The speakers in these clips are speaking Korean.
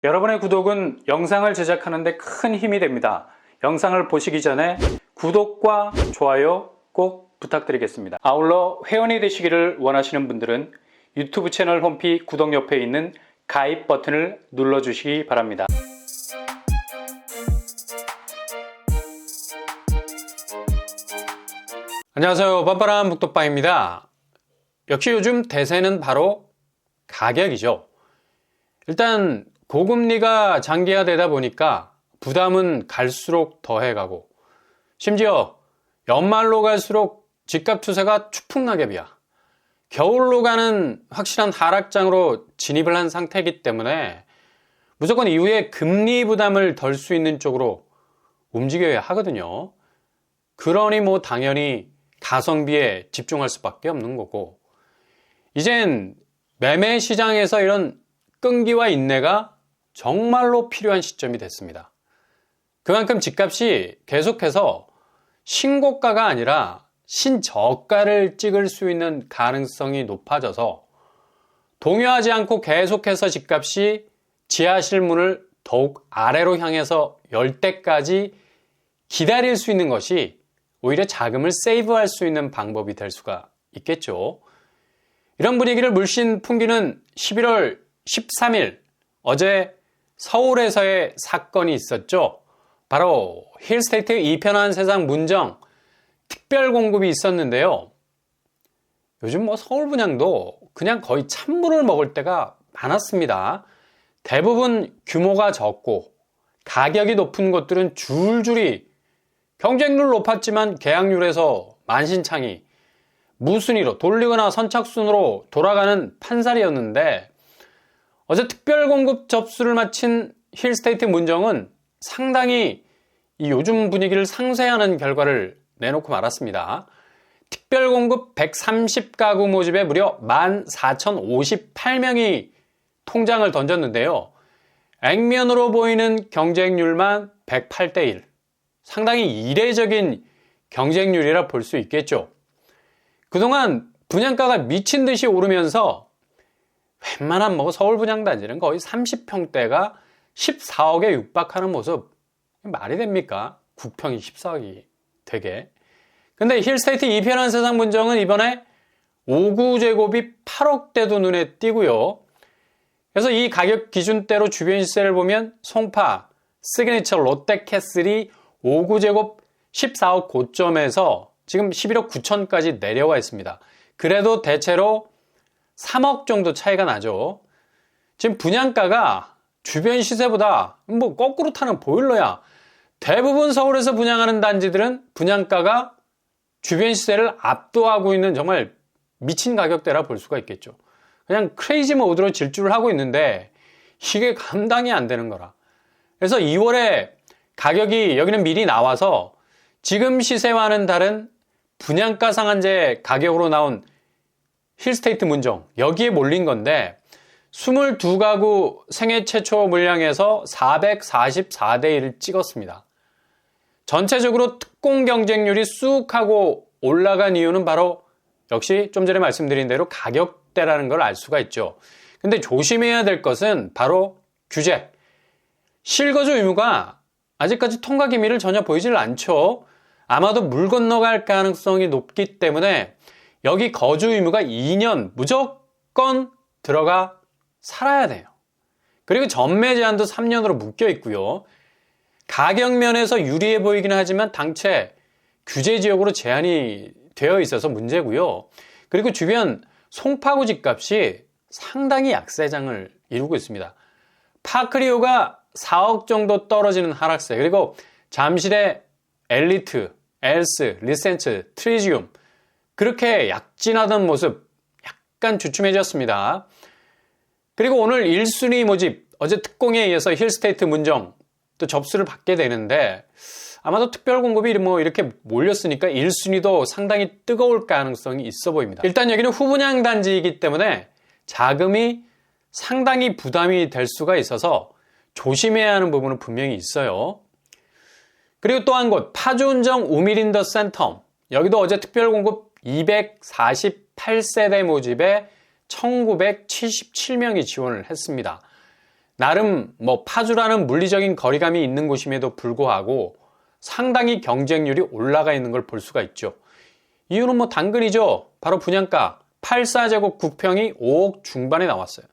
여러분의 구독은 영상을 제작하는 데 큰 힘이 됩니다. 영상을 보시기 전에 구독과 좋아요 꼭 부탁드리겠습니다. 아울러 회원이 되시기를 원하시는 분들은 유튜브 채널 홈피 구독 옆에 있는 가입 버튼을 눌러주시기 바랍니다. 안녕하세요, 뻔뻔한 묵독방입니다. 역시 요즘 대세는 바로 가격이죠. 일단 고금리가 장기화되다 보니까 부담은 갈수록 더해가고, 심지어 연말로 갈수록 집값 추세가 추풍낙엽이야. 겨울로 가는 확실한 하락장으로 진입을 한 상태이기 때문에 무조건 이후에 금리 부담을 덜 수 있는 쪽으로 움직여야 하거든요. 그러니 당연히 가성비에 집중할 수밖에 없는 거고, 이젠 매매 시장에서 이런 끈기와 인내가 정말로 필요한 시점이 됐습니다. 그만큼 집값이 계속해서 신고가가 아니라 신저가를 찍을 수 있는 가능성이 높아져서 동요하지 않고 계속해서 집값이 지하실문을 더욱 아래로 향해서 열 때까지 기다릴 수 있는 것이 오히려 자금을 세이브할 수 있는 방법이 될 수가 있겠죠. 이런 분위기를 물씬 풍기는 11월 13일 어제 서울에서의 사건이 있었죠. 바로 힐스테이트 이편한 세상 문정 특별 공급이 있었는데요. 요즘 서울 분양도 그냥 거의 찬물을 먹을 때가 많았습니다. 대부분 규모가 적고 가격이 높은 곳들은 줄줄이 경쟁률 높았지만 계약률에서 만신창이 무순위로 돌리거나 선착순으로 돌아가는 판살이었는데, 어제 특별공급 접수를 마친 힐스테이트 문정은 상당히 이 요즘 분위기를 상쇄하는 결과를 내놓고 말았습니다. 특별공급 130가구 모집에 무려 14,058명이 통장을 던졌는데요. 액면으로 보이는 경쟁률만 108대 1. 상당히 이례적인 경쟁률이라 볼 수 있겠죠. 그동안 분양가가 미친 듯이 오르면서 웬만한 서울 분양단지는 거의 30평대가 14억에 육박하는 모습, 말이 됩니까? 9평이 14억이 되게. 근데 힐스테이트 이편한 세상 문정은 이번에 5구제곱이 8억대도 눈에 띄고요. 그래서 이 가격 기준대로 주변 시세를 보면 송파, 시그니처, 롯데캐슬이 5구제곱 14억 고점에서 지금 11억 9천까지 내려와 있습니다. 그래도 대체로 3억 정도 차이가 나죠. 지금 분양가가 주변 시세보다 거꾸로 타는 보일러야. 대부분 서울에서 분양하는 단지들은 분양가가 주변 시세를 압도하고 있는 정말 미친 가격대라 볼 수가 있겠죠. 그냥 크레이지 모드로 질주를 하고 있는데 이게 감당이 안 되는 거라. 그래서 2월에 가격이 여기는 미리 나와서 지금 시세와는 다른 분양가 상한제 가격으로 나온 힐스테이트 문정, 여기에 몰린 건데 22가구 생애 최초 물량에서 444대 1을 찍었습니다. 전체적으로 특공 경쟁률이 쑥 하고 올라간 이유는 바로 역시 좀 전에 말씀드린 대로 가격대라는 걸 알 수가 있죠. 근데 조심해야 될 것은 바로 규제. 실거주 의무가 아직까지 통과 기미를 전혀 보이질 않죠. 아마도 물 건너갈 가능성이 높기 때문에 여기 거주 의무가 2년 무조건 들어가 살아야 돼요. 그리고 전매 제한도 3년으로 묶여 있고요. 가격 면에서 유리해 보이긴 하지만 당최 규제 지역으로 제한이 되어 있어서 문제고요. 그리고 주변 송파구 집값이 상당히 약세장을 이루고 있습니다. 파크리오가 4억 정도 떨어지는 하락세, 그리고 잠실의 엘리트, 엘스, 리센츠, 트리지움 그렇게 약진하던 모습 약간 주춤해졌습니다. 그리고 오늘 1순위 모집, 어제 특공에 의해서 힐스테이트 문정 또 접수를 받게 되는데 아마도 특별 공급이 이렇게 몰렸으니까 1순위도 상당히 뜨거울 가능성이 있어 보입니다. 일단 여기는 후분양 단지이기 때문에 자금이 상당히 부담이 될 수가 있어서 조심해야 하는 부분은 분명히 있어요. 그리고 또 한 곳, 파주운정 우미린더 센텀, 여기도 어제 특별공급 248세대 모집에 1977명이 지원을 했습니다. 나름 파주라는 물리적인 거리감이 있는 곳임에도 불구하고 상당히 경쟁률이 올라가 있는 걸 볼 수가 있죠. 이유는 당근이죠. 바로 분양가 84제곱 국평이 5억 중반에 나왔어요.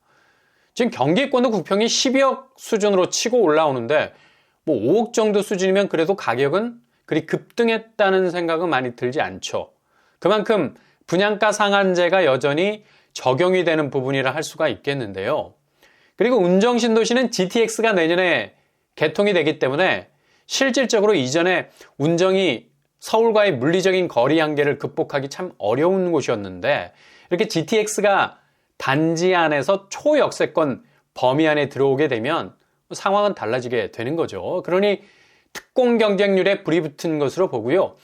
지금 경기권도 국평이 12억 수준으로 치고 올라오는데 5억 정도 수준이면 그래도 가격은 그리 급등했다는 생각은 많이 들지 않죠. 그만큼 분양가 상한제가 여전히 적용이 되는 부분이라 할 수가 있겠는데요. 그리고 운정신도시는 GTX가 내년에 개통이 되기 때문에 실질적으로 이전에 운정이 서울과의 물리적인 거리 한계를 극복하기 참 어려운 곳이었는데 이렇게 GTX가 단지 안에서 초역세권 범위 안에 들어오게 되면 상황은 달라지게 되는 거죠. 그러니 특공 경쟁률에 불이 붙은 것으로 보고요.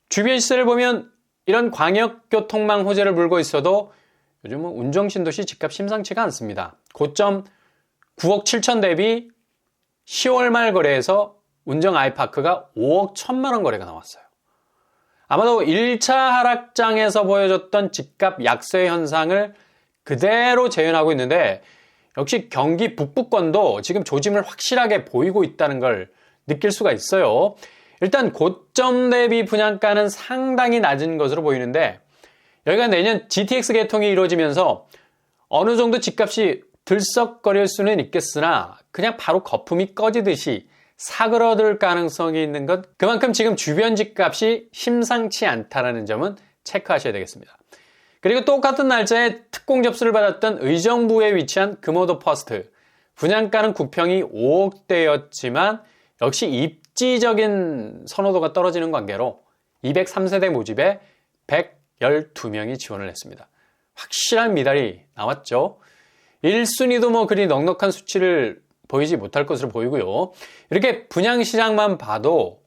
주변 시세를 보면 이런 광역교통망 호재를 물고 있어도 요즘은 운정신도시 집값 심상치가 않습니다. 고점 9억 7천 대비 10월 말 거래에서 운정 아이파크가 5억 1천만 원 거래가 나왔어요. 아마도 1차 하락장에서 보여줬던 집값 약세 현상을 그대로 재현하고 있는데 역시 경기 북부권도 지금 조짐을 확실하게 보이고 있다는 걸 느낄 수가 있어요. 일단 고점 대비 분양가는 상당히 낮은 것으로 보이는데 여기가 내년 GTX 개통이 이루어지면서 어느 정도 집값이 들썩거릴 수는 있겠으나 그냥 바로 거품이 꺼지듯이 사그러들 가능성이 있는 것, 그만큼 지금 주변 집값이 심상치 않다는 점은 체크하셔야 되겠습니다. 그리고 똑같은 날짜에 특공 접수를 받았던 의정부에 위치한 금호도 퍼스트, 분양가는 국평이 5억대였지만 역시 입지적인 선호도가 떨어지는 관계로 203세대 모집에 112명이 지원을 했습니다. 확실한 미달이 나왔죠. 1순위도 그리 넉넉한 수치를 보이지 못할 것으로 보이고요. 이렇게 분양시장만 봐도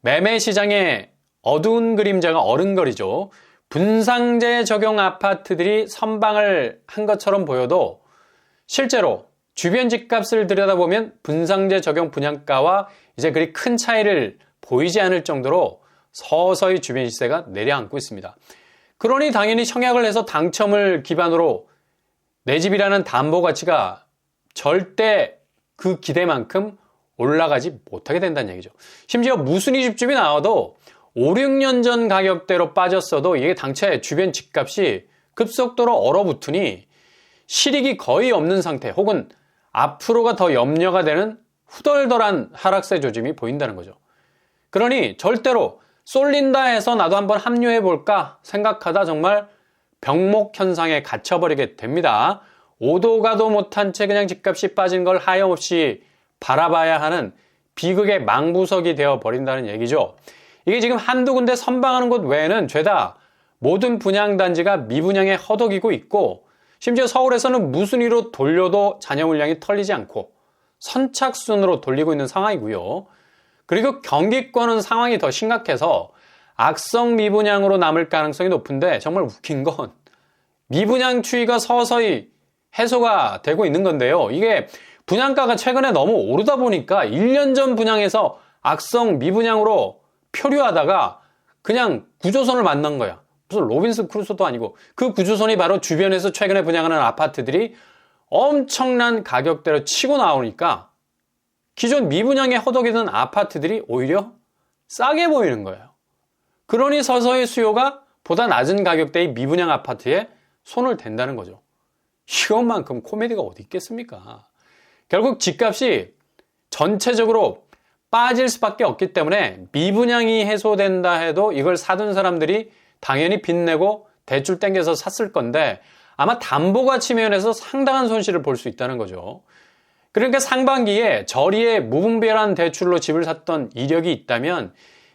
매매시장의 어두운 그림자가 어른거리죠. 분상제 적용 아파트들이 선방을 한 것처럼 보여도 실제로 주변 집값을 들여다보면 분상제 적용 분양가와 이제 그리 큰 차이를 보이지 않을 정도로 서서히 주변 시세가 내려앉고 있습니다. 그러니 당연히 청약을 해서 당첨을 기반으로 내 집이라는 담보 가치가 절대 그 기대만큼 올라가지 못하게 된다는 얘기죠. 심지어 무순위 집주비 나와도 5, 6년 전 가격대로 빠졌어도 이게 당최 주변 집값이 급속도로 얼어붙으니 실익이 거의 없는 상태 혹은 앞으로가 더 염려가 되는 후덜덜한 하락세 조짐이 보인다는 거죠. 그러니 절대로 쏠린다 해서 나도 한번 합류해볼까 생각하다 정말 병목 현상에 갇혀버리게 됩니다. 오도 가도 못한 채 그냥 집값이 빠진 걸 하염없이 바라봐야 하는 비극의 망부석이 되어버린다는 얘기죠. 이게 지금 한두 군데 선방하는 곳 외에는 죄다 모든 분양단지가 미분양에 허덕이고 있고 심지어 서울에서는 무순위로 돌려도 잔여 물량이 털리지 않고 선착순으로 돌리고 있는 상황이고요. 그리고 경기권은 상황이 더 심각해서 악성 미분양으로 남을 가능성이 높은데 정말 웃긴 건 미분양 추이가 서서히 해소가 되고 있는 건데요. 이게 분양가가 최근에 너무 오르다 보니까 1년 전 분양에서 악성 미분양으로 표류하다가 그냥 구조선을 만난 거야. 무슨 로빈슨 크루소도 아니고 그 구조선이 바로 주변에서 최근에 분양하는 아파트들이 엄청난 가격대로 치고 나오니까 기존 미분양에 허덕이던 아파트들이 오히려 싸게 보이는 거예요. 그러니 서서히 수요가 보다 낮은 가격대의 미분양 아파트에 손을 댄다는 거죠. 이것만큼 코미디가 어디 있겠습니까? 결국 집값이 전체적으로 빠질 수밖에 없기 때문에 미분양이 해소된다 해도 이걸 사둔 사람들이 당연히 빚내고 대출 땡겨서 샀을 건데 아마 담보가치 면에서 상당한 손실을 볼 수 있다는 거죠. 그러니까 상반기에 저리에 무분별한 대출로 집을 샀던 이력이 있다면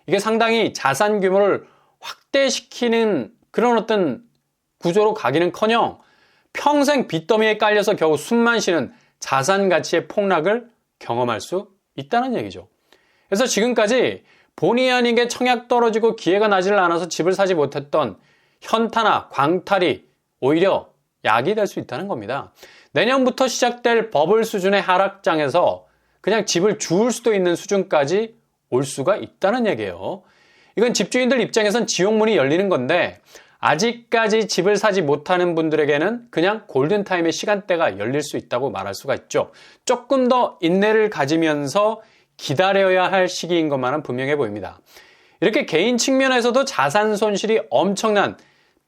이게 상당히 자산 규모를 확대시키는 그런 어떤 구조로 가기는커녕 평생 빚더미에 깔려서 겨우 숨만 쉬는 자산 가치의 폭락을 경험할 수 있다는 얘기죠. 그래서 지금까지 본의 아니게 청약 떨어지고 기회가 나지를 않아서 집을 사지 못했던 현타나 광탈이 오히려 약이 될 수 있다는 겁니다. 내년부터 시작될 버블 수준의 하락장에서 그냥 집을 주울 수도 있는 수준까지 올 수가 있다는 얘기예요. 이건 집주인들 입장에선 지옥문이 열리는 건데 아직까지 집을 사지 못하는 분들에게는 그냥 골든타임의 시간대가 열릴 수 있다고 말할 수가 있죠. 조금 더 인내를 가지면서 기다려야 할 시기인 것만은 분명해 보입니다. 이렇게 개인 측면에서도 자산 손실이 엄청난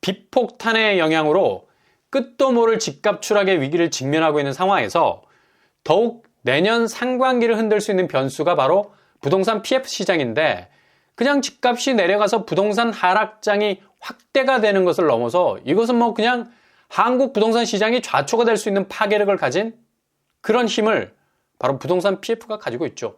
비폭탄의 영향으로 끝도 모를 집값 추락의 위기를 직면하고 있는 상황에서 더욱 내년 상반기를 흔들 수 있는 변수가 바로 부동산 PF 시장인데, 그냥 집값이 내려가서 부동산 하락장이 확대가 되는 것을 넘어서 이것은 뭐 그냥 한국 부동산 시장이 좌초가 될 수 있는 파괴력을 가진 그런 힘을 바로 부동산 PF가 가지고 있죠.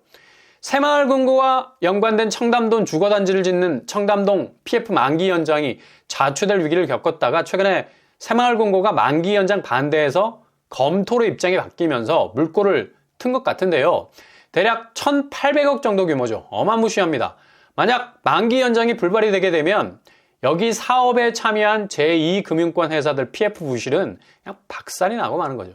새마을금고와 연관된 청담동 주거단지를 짓는 청담동 PF 만기 연장이 좌초될 위기를 겪었다가 최근에 새마을금고가 만기 연장 반대해서 검토로 입장이 바뀌면서 물꼬를 튼 것 같은데요. 대략 1,800억 정도 규모죠. 어마무시합니다. 만약 만기 연장이 불발이 되게 되면 여기 사업에 참여한 제2금융권 회사들 PF 부실은 그냥 박살이 나고 마는 거죠.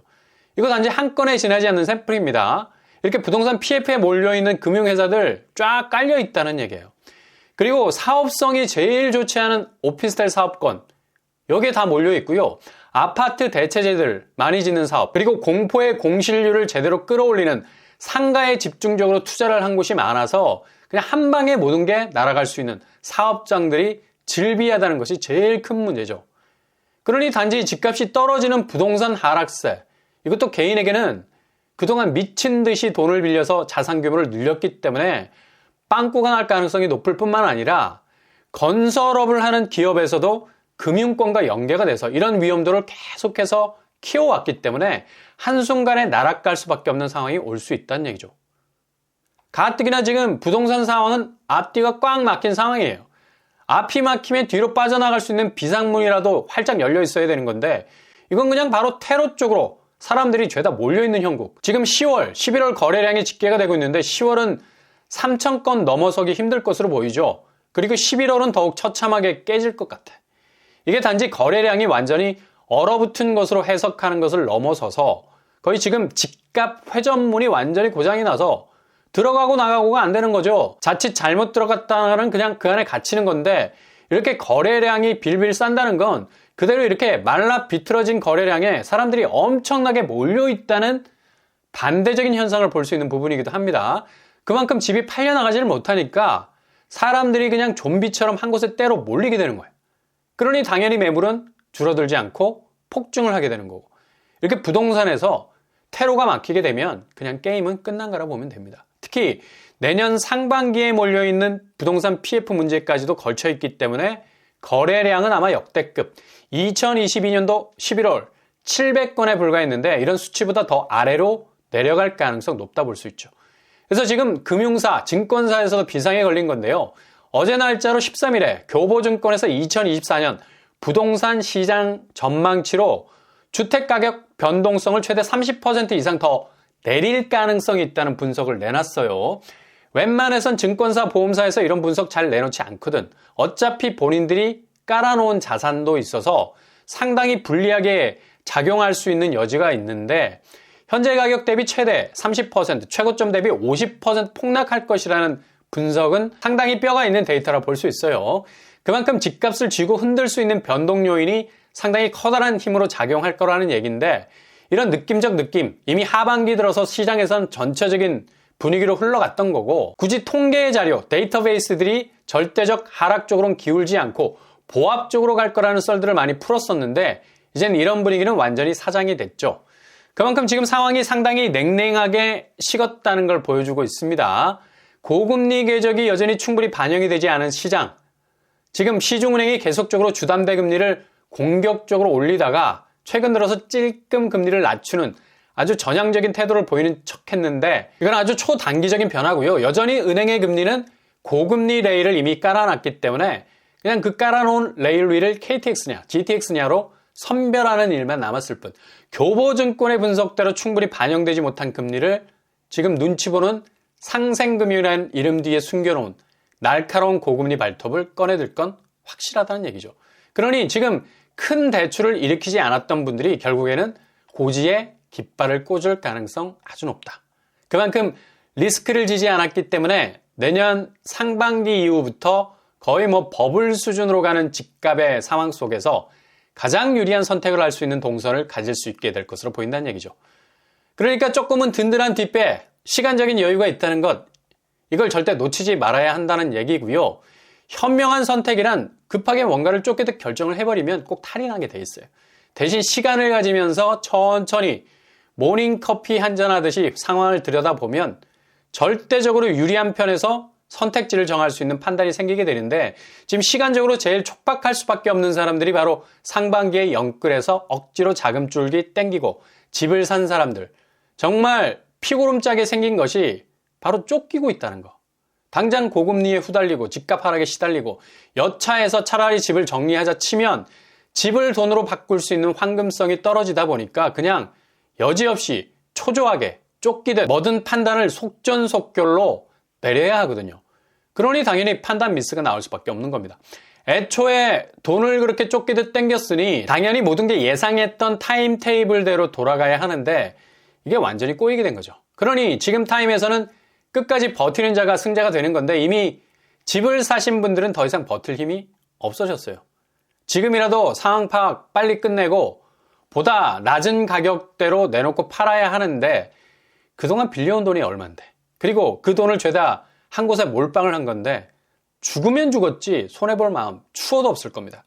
이거 단지 한 건에 지나지 않는 샘플입니다. 이렇게 부동산 PF에 몰려있는 금융회사들 쫙 깔려 있다는 얘기예요. 그리고 사업성이 제일 좋지 않은 오피스텔 사업권, 여기에 다 몰려 있고요. 아파트 대체재들 많이 짓는 사업, 그리고 공포의 공실률을 제대로 끌어올리는 상가에 집중적으로 투자를 한 곳이 많아서 그냥 한 방에 모든 게 날아갈 수 있는 사업장들이 즐비하다는 것이 제일 큰 문제죠. 그러니 단지 집값이 떨어지는 부동산 하락세, 이것도 개인에게는 그동안 미친 듯이 돈을 빌려서 자산 규모를 늘렸기 때문에 빵꾸가 날 가능성이 높을 뿐만 아니라 건설업을 하는 기업에서도 금융권과 연계가 돼서 이런 위험도를 계속해서 키워왔기 때문에 한순간에 나락갈 수밖에 없는 상황이 올 수 있다는 얘기죠. 가뜩이나 지금 부동산 상황은 앞뒤가 꽉 막힌 상황이에요. 앞이 막히면 뒤로 빠져나갈 수 있는 비상문이라도 활짝 열려 있어야 되는 건데, 이건 그냥 바로 테러 쪽으로 사람들이 죄다 몰려있는 형국. 지금 10월, 11월 거래량이 집계가 되고 있는데 10월은 3,000건 넘어서기 힘들 것으로 보이죠. 그리고 11월은 더욱 처참하게 깨질 것 같아. 이게 단지 거래량이 완전히 얼어붙은 것으로 해석하는 것을 넘어서서 거의 지금 집값 회전문이 완전히 고장이 나서 들어가고 나가고가 안 되는 거죠. 자칫 잘못 들어갔다는 그냥 그 안에 갇히는 건데, 이렇게 거래량이 빌빌 싼다는 건 그대로 이렇게 말라 비틀어진 거래량에 사람들이 엄청나게 몰려있다는 반대적인 현상을 볼 수 있는 부분이기도 합니다. 그만큼 집이 팔려나가지를 못하니까 사람들이 그냥 좀비처럼 한 곳에 때로 몰리게 되는 거예요. 그러니 당연히 매물은 줄어들지 않고 폭증을 하게 되는 거고, 이렇게 부동산에서 테러가 막히게 되면 그냥 게임은 끝난 거라 보면 됩니다. 특히 내년 상반기에 몰려있는 부동산 PF 문제까지도 걸쳐있기 때문에 거래량은 아마 역대급, 2022년도 11월 700건에 불과했는데 이런 수치보다 더 아래로 내려갈 가능성 높다 볼 수 있죠. 그래서 지금 금융사, 증권사에서도 비상에 걸린 건데요. 어제 날짜로 13일에 교보증권에서 2024년 부동산 시장 전망치로 주택가격 변동성을 최대 30% 이상 더 내릴 가능성이 있다는 분석을 내놨어요. 웬만해선 증권사, 보험사에서 이런 분석 잘 내놓지 않거든. 어차피 본인들이 깔아놓은 자산도 있어서 상당히 불리하게 작용할 수 있는 여지가 있는데, 현재 가격 대비 최대 30%, 최고점 대비 50% 폭락할 것이라는 분석은 상당히 뼈가 있는 데이터라 볼 수 있어요. 그만큼 집값을 쥐고 흔들 수 있는 변동 요인이 상당히 커다란 힘으로 작용할 거라는 얘기인데, 이런 느낌적 느낌, 이미 하반기 들어서 시장에선 전체적인 분위기로 흘러갔던 거고, 굳이 통계의 자료, 데이터베이스들이 절대적 하락 쪽으로는 기울지 않고 보합 쪽으로 갈 거라는 썰들을 많이 풀었었는데, 이젠 이런 분위기는 완전히 사장이 됐죠. 그만큼 지금 상황이 상당히 냉랭하게 식었다는 걸 보여주고 있습니다. 고금리 궤적이 여전히 충분히 반영이 되지 않은 시장, 지금 시중은행이 계속적으로 주담대 금리를 공격적으로 올리다가 최근 들어서 찔끔 금리를 낮추는 아주 전향적인 태도를 보이는 척 했는데, 이건 아주 초단기적인 변화고요. 여전히 은행의 금리는 고금리 레일을 이미 깔아놨기 때문에 그냥 그 깔아놓은 레일 위를 KTX냐 GTX냐로 선별하는 일만 남았을 뿐, 교보증권의 분석대로 충분히 반영되지 못한 금리를 지금 눈치 보는 상생금융이라는 이름 뒤에 숨겨놓은 날카로운 고금리 발톱을 꺼내들 건 확실하다는 얘기죠. 그러니 지금 큰 대출을 일으키지 않았던 분들이 결국에는 고지에 깃발을 꽂을 가능성 아주 높다. 그만큼 리스크를 지지 않았기 때문에 내년 상반기 이후부터 거의 버블 수준으로 가는 집값의 상황 속에서 가장 유리한 선택을 할 수 있는 동선을 가질 수 있게 될 것으로 보인다는 얘기죠. 그러니까 조금은 든든한 뒷배, 시간적인 여유가 있다는 것, 이걸 절대 놓치지 말아야 한다는 얘기고요. 현명한 선택이란 급하게 뭔가를 쫓기듯 결정을 해버리면 꼭 탈이 나게 돼 있어요. 대신 시간을 가지면서 천천히 모닝커피 한잔 하듯이 상황을 들여다보면 절대적으로 유리한 편에서 선택지를 정할 수 있는 판단이 생기게 되는데, 지금 시간적으로 제일 촉박할 수밖에 없는 사람들이 바로 상반기에 영끌해서 억지로 자금줄기 땡기고 집을 산 사람들, 정말 피고름짜게 생긴 것이 바로 쫓기고 있다는 거. 당장 고금리에 후달리고 집값 하락에 시달리고 여차해서 차라리 집을 정리하자 치면 집을 돈으로 바꿀 수 있는 황금성이 떨어지다 보니까 그냥 여지없이 초조하게 쫓기듯 모든 판단을 속전속결로 내려야 하거든요. 그러니 당연히 판단 미스가 나올 수밖에 없는 겁니다. 애초에 돈을 그렇게 쫓기듯 땡겼으니 당연히 모든 게 예상했던 타임 테이블대로 돌아가야 하는데 이게 완전히 꼬이게 된 거죠. 그러니 지금 타임에서는 끝까지 버티는 자가 승자가 되는 건데, 이미 집을 사신 분들은 더 이상 버틸 힘이 없어졌어요. 지금이라도 상황 파악 빨리 끝내고 보다 낮은 가격대로 내놓고 팔아야 하는데, 그동안 빌려온 돈이 얼만데, 그리고 그 돈을 죄다 한 곳에 몰빵을 한 건데 죽으면 죽었지 손해볼 마음 추워도 없을 겁니다.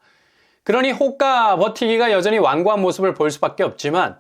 그러니 호가 버티기가 여전히 완고한 모습을 보일 수밖에 없지만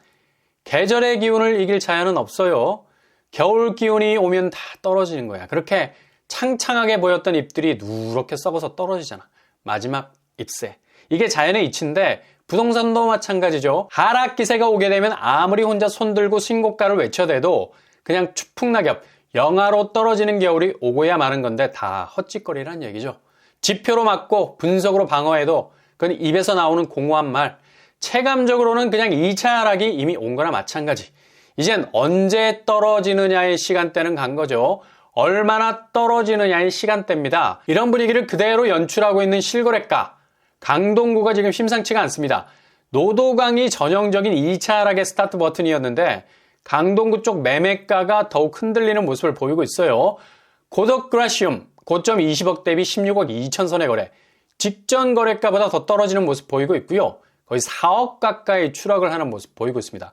계절의 기운을 이길 자연은 없어요. 겨울 기운이 오면 다 떨어지는 거야. 그렇게 창창하게 보였던 잎들이 누렇게 썩어서 떨어지잖아. 마지막 잎새. 이게 자연의 이치인데 부동산도 마찬가지죠. 하락 기세가 오게 되면 아무리 혼자 손들고 신고가를 외쳐대도 그냥 추풍낙엽, 영하로 떨어지는 겨울이 오고야 마는 건데 다 헛짓거리란 얘기죠. 지표로 막고 분석으로 방어해도 그건 입에서 나오는 공허한 말. 체감적으로는 그냥 2차 하락이 이미 온 거나 마찬가지. 이젠 언제 떨어지느냐의 시간대는 간 거죠. 얼마나 떨어지느냐의 시간대입니다. 이런 분위기를 그대로 연출하고 있는 실거래가. 강동구가 지금 심상치가 않습니다. 노도강이 전형적인 2차 하락의 스타트 버튼이었는데 강동구 쪽 매매가가 더욱 흔들리는 모습을 보이고 있어요. 고덕그라시움 고점 20억 대비 16억 2천 선의 거래. 직전 거래가보다 더 떨어지는 모습 보이고 있고요. 거의 4억 가까이 추락을 하는 모습 보이고 있습니다.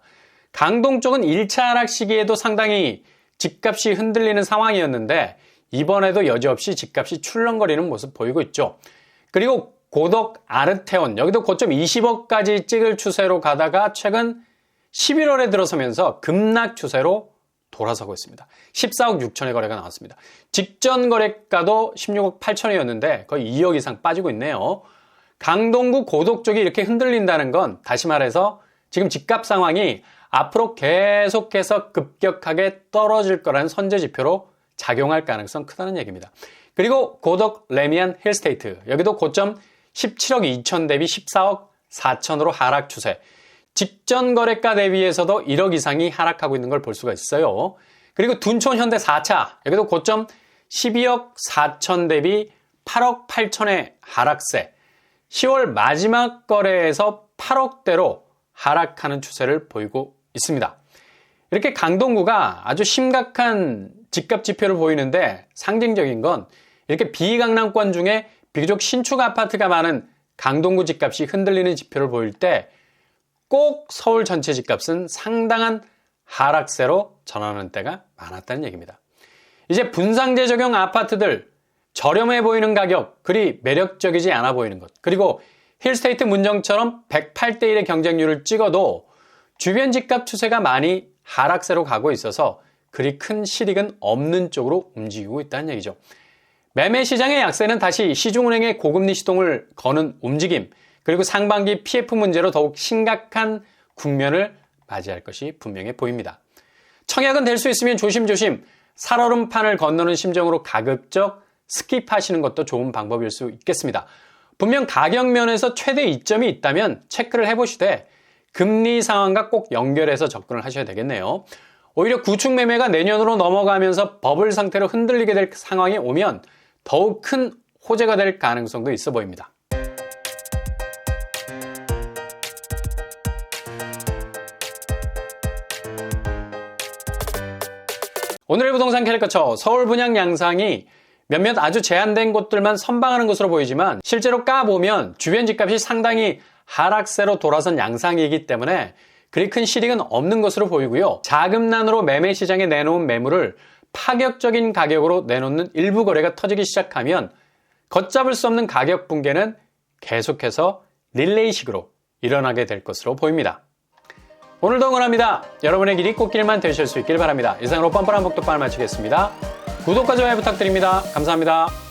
강동 쪽은 1차 하락 시기에도 상당히 집값이 흔들리는 상황이었는데 이번에도 여지없이 집값이 출렁거리는 모습 보이고 있죠. 그리고 고덕 아르테온 여기도 고점 20억까지 찍을 추세로 가다가 최근 11월에 들어서면서 급락 추세로 돌아서고 있습니다. 14억 6천의 거래가 나왔습니다. 직전 거래가도 16억 8천이었는데 거의 2억 이상 빠지고 있네요. 강동구 고덕 쪽이 이렇게 흔들린다는 건 다시 말해서 지금 집값 상황이 앞으로 계속해서 급격하게 떨어질 거라는 선제 지표로 작용할 가능성 크다는 얘기입니다. 그리고 고덕 레미안 힐스테이트 여기도 고점 17억 2천 대비 14억 4천으로 하락 추세. 직전 거래가 대비해서도 1억 이상이 하락하고 있는 걸 볼 수가 있어요. 그리고 둔촌 현대 4차 여기도 고점 12억 4천 대비 8억 8천의 하락세. 10월 마지막 거래에서 8억대로 하락하는 추세를 보이고 있습니다. 이렇게 강동구가 아주 심각한 집값 지표를 보이는데 상징적인 건 이렇게 비강남권 중에 비교적 신축 아파트가 많은 강동구 집값이 흔들리는 지표를 보일 때 꼭 서울 전체 집값은 상당한 하락세로 전환하는 때가 많았다는 얘기입니다. 이제 분상제 적용 아파트들 저렴해 보이는 가격, 그리 매력적이지 않아 보이는 것, 그리고 힐스테이트 문정처럼 108대1의 경쟁률을 찍어도 주변 집값 추세가 많이 하락세로 가고 있어서 그리 큰 실익은 없는 쪽으로 움직이고 있다는 얘기죠. 매매 시장의 약세는 다시 시중은행의 고금리 시동을 거는 움직임, 그리고 상반기 PF 문제로 더욱 심각한 국면을 맞이할 것이 분명해 보입니다. 청약은 될 수 있으면 조심조심 살얼음판을 건너는 심정으로 가급적 스킵하시는 것도 좋은 방법일 수 있겠습니다. 분명 가격 면에서 최대 이점이 있다면 체크를 해보시되 금리 상황과 꼭 연결해서 접근을 하셔야 되겠네요. 오히려 구축 매매가 내년으로 넘어가면서 버블 상태로 흔들리게 될 상황이 오면 더욱 큰 호재가 될 가능성도 있어 보입니다. 오늘의 부동산 캐릭터처 서울 분양 양상이 몇몇 아주 제한된 곳들만 선방하는 것으로 보이지만 실제로 까보면 주변 집값이 상당히 하락세로 돌아선 양상이기 때문에 그리 큰 실익은 없는 것으로 보이고요. 자금난으로 매매 시장에 내놓은 매물을 파격적인 가격으로 내놓는 일부 거래가 터지기 시작하면 걷잡을 수 없는 가격 붕괴는 계속해서 릴레이식으로 일어나게 될 것으로 보입니다. 오늘도 응원합니다. 여러분의 길이 꽃길만 되실 수 있길 바랍니다. 이상으로 뻔뻔한 복덕방을 마치겠습니다. 구독과 좋아요 부탁드립니다. 감사합니다.